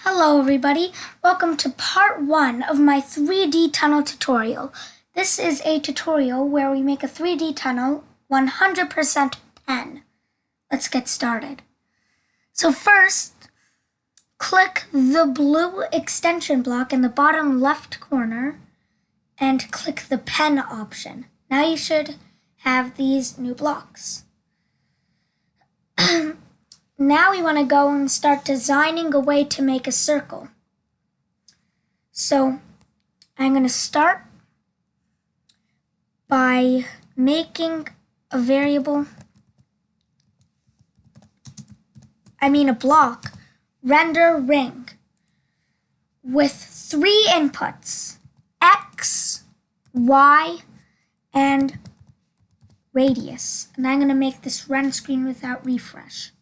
Hello everybody, welcome to part 1 of my 3D tunnel tutorial. This is a tutorial where we make a 3D tunnel 100% pen. Let's get started. So first, click the blue extension block in the bottom left corner and click the pen option. Now you should have these new blocks. Now we want to go and start designing a way to make a circle. So I'm going to start by making a block, render ring, with 3 inputs, X, Y, and radius. And I'm going to make this run screen without refresh.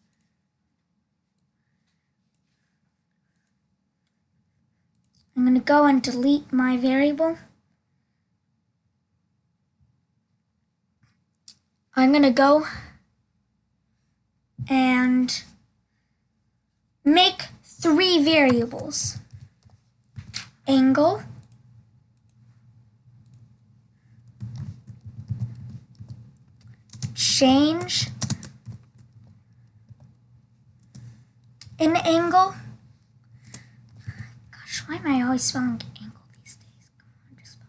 I'm going to go and delete my variable. I'm going to go and make 3 variables. Angle, change in angle. Why am I always spelling angle these days? Come on, just spell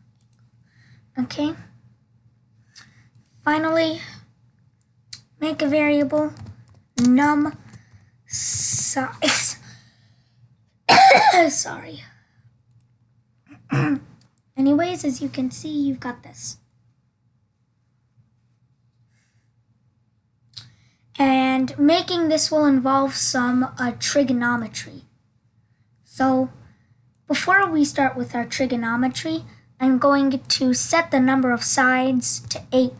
angle. Okay. Finally, make a variable num size. Sorry. Anyways, as you can see, you've got this. And making this will involve some trigonometry. So, before we start with our trigonometry, I'm going to set the number of sides to 8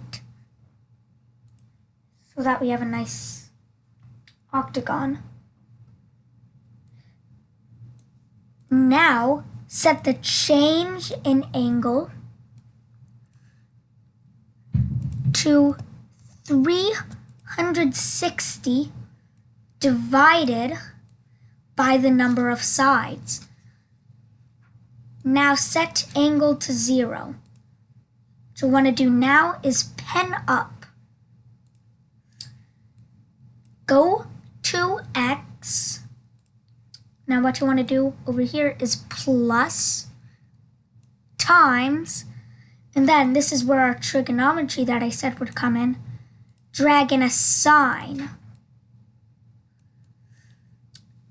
so that we have a nice octagon. Now, set the change in angle to 360 divided by the number of sides. Now set angle to 0. So what I want to do now is pen up. Go to X. Now what you want to do over here is plus times, and then this is where our trigonometry that I said would come in. Drag in a sign.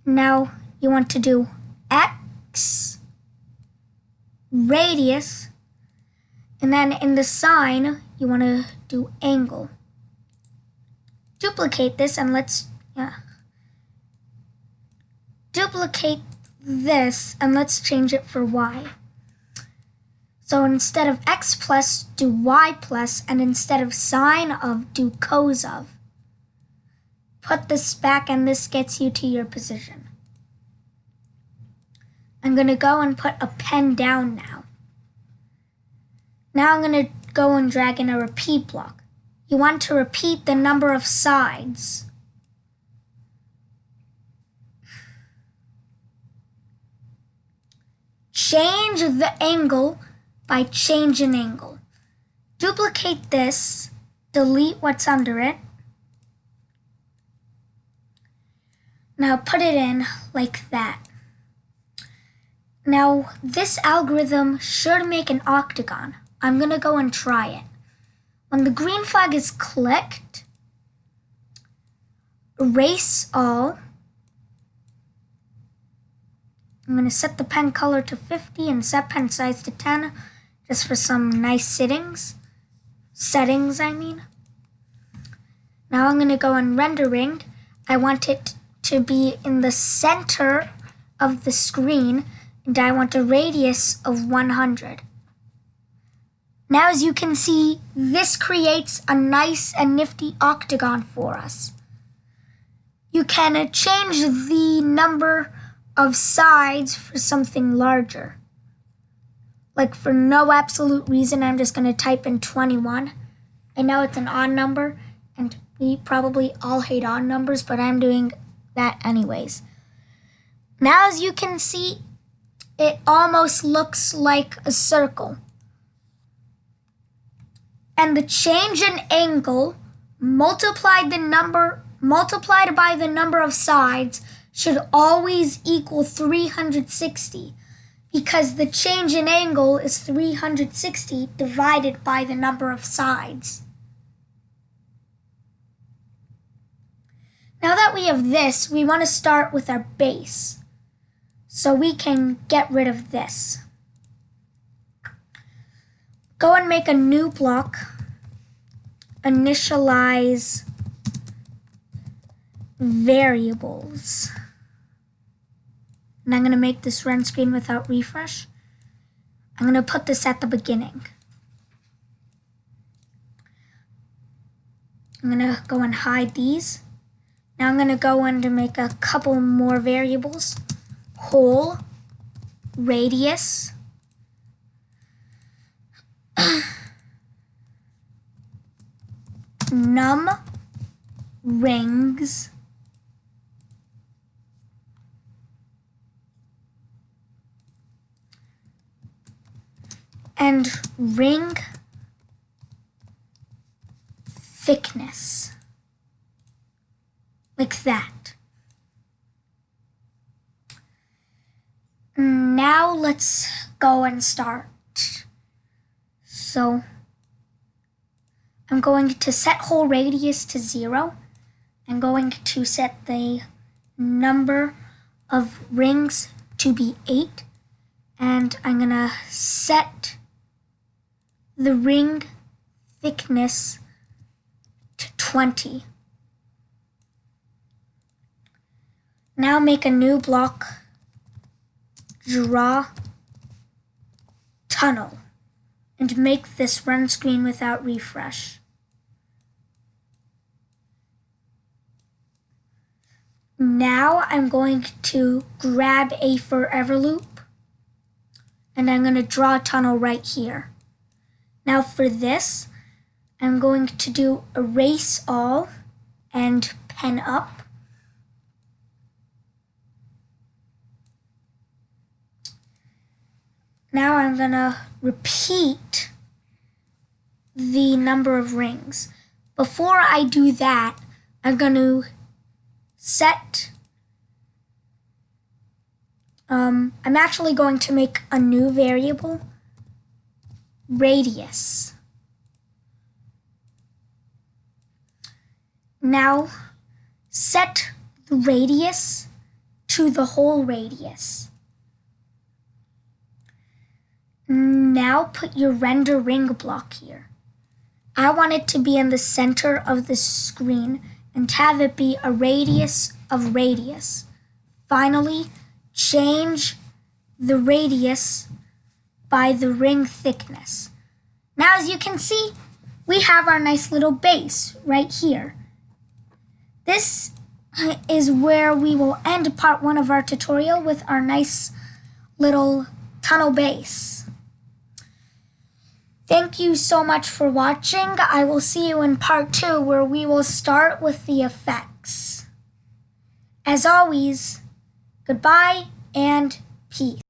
Now you want to do X, radius, and then in the sign you want to do angle. Duplicate this and duplicate this and let's change it for Y. So instead of X plus, do Y plus, and instead of sine of, do cos of. Put this back and this gets you to your position. I'm going to go and put a pen down now. Now I'm going to go and drag in a repeat block. You want to repeat the number of sides. Change the angle by change in angle. Duplicate this, delete what's under it. Now put it in like that. Now this algorithm should make an octagon. I'm going to go and try it. When the green flag is clicked, erase all. I'm going to set the pen color to 50 and set pen size to 10 just for some nice settings. Now I'm going to go and rendering. I want it to be in the center of the screen, and I want a radius of 100. Now as you can see, this creates a nice and nifty octagon for us. You can change the number of sides for something larger. Like for no absolute reason, I'm just going to type in 21. I know it's an odd number, and we probably all hate odd numbers, but I'm doing that anyways. Now as you can see, it almost looks like a circle. And the change in angle multiplied by the number of sides should always equal 360, because the change in angle is 360 divided by the number of sides. Now that we have this, we want to start with our base, so we can get rid of this. Go and make a new block, initialize variables. And I'm going to make this run screen without refresh. I'm going to put this at the beginning. I'm going to go and hide these. Now I'm going to go in to make a couple more variables. Whole, radius, num, rings, and ring thickness, like that. Now let's go and start. So I'm going to set whole radius to 0. I'm going to set the number of rings to be 8. And I'm going to set the ring thickness to 20. Now make a new block, draw tunnel, and make this run screen without refresh. Now I'm going to grab a forever loop, and I'm going to draw a tunnel right here. Now for this, I'm going to do erase all and pen up. Now I'm going to repeat the number of rings. Before I do that, I'm going to set, I'm actually going to make a new variable, radius. Now set the radius to the whole radius. Now put your render ring block here. I want it to be in the center of the screen and have it be a radius of radius. Finally, change the radius by the ring thickness. Now as you can see, we have our nice little base right here. This is where we will end part 1 of our tutorial with our nice little tunnel base. Thank you so much for watching. I will see you in part 2 where we will start with the effects. As always, goodbye and peace.